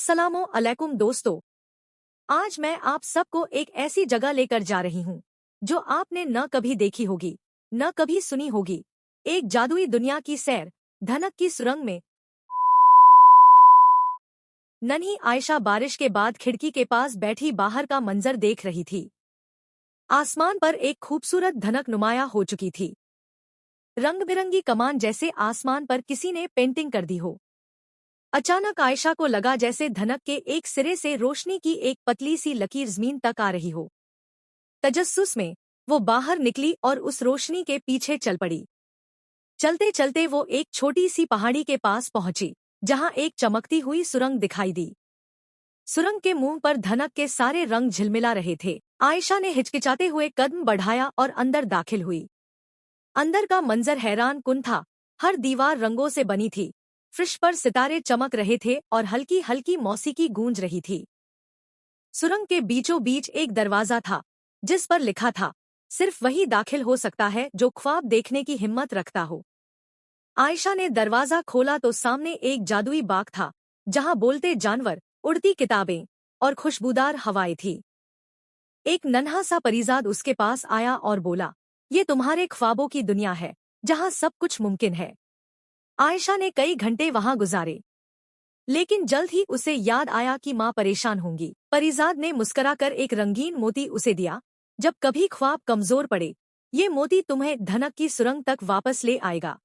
अस्सलामो अलैकुम दोस्तों। आज मैं आप सबको एक ऐसी जगह लेकर जा रही हूँ जो आपने न कभी देखी होगी न कभी सुनी होगी। एक जादुई दुनिया की सैर, धनक की सुरंग में। नन्ही आयशा बारिश के बाद खिड़की के पास बैठी बाहर का मंजर देख रही थी। आसमान पर एक खूबसूरत धनक नुमाया हो चुकी थी, रंग बिरंगी कमान जैसे आसमान पर किसी ने पेंटिंग कर दी हो। अचानक आयशा को लगा जैसे धनक के एक सिरे से रोशनी की एक पतली सी लकीर जमीन तक आ रही हो। तजस्सुस में वो बाहर निकली और उस रोशनी के पीछे चल पड़ी। चलते चलते वो एक छोटी सी पहाड़ी के पास पहुंची जहां एक चमकती हुई सुरंग दिखाई दी। सुरंग के मुंह पर धनक के सारे रंग झिलमिला रहे थे। आयशा ने हिचकिचाते हुए कदम बढ़ाया और अंदर दाखिल हुई। अंदर का मंजर हैरान कुन था। हर दीवार रंगों से बनी थी, फर्श पर सितारे चमक रहे थे और हल्की हल्की मौसीकी गूंज रही थी। सुरंग के बीचों बीच एक दरवाजा था जिस पर लिखा था, सिर्फ वही दाखिल हो सकता है जो ख्वाब देखने की हिम्मत रखता हो। आयशा ने दरवाजा खोला तो सामने एक जादुई बाग था जहां बोलते जानवर, उड़ती किताबें और खुशबूदार हवाएं थी। एक नन्हा सा परिजाद उसके पास आया और बोला, ये तुम्हारे ख्वाबों की दुनिया है जहां सब कुछ मुमकिन है। आयशा ने कई घंटे वहां गुजारे, लेकिन जल्द ही उसे याद आया कि माँ परेशान होंगी। परिजाद ने मुस्कुराकर एक रंगीन मोती उसे दिया, जब कभी ख्वाब कमजोर पड़े ये मोती तुम्हें धनक की सुरंग तक वापस ले आएगा।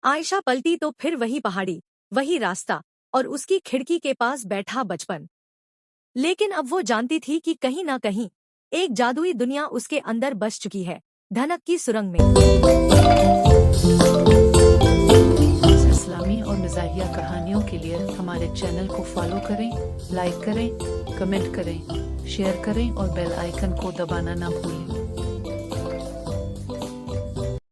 आयशा पलटी तो फिर वही पहाड़ी, वही रास्ता और उसकी खिड़की के पास बैठा बचपन। लेकिन अब वो जानती थी कि कहीं ना कहीं एक जादुई दुनिया उसके अंदर बस चुकी है, धनक की सुरंग में। इस्लामी और मिज़ाहिया कहानियों के लिए हमारे चैनल को फॉलो करें, लाइक करें, कमेंट करें, शेयर करें और बेल आइकन को दबाना ना भूलें।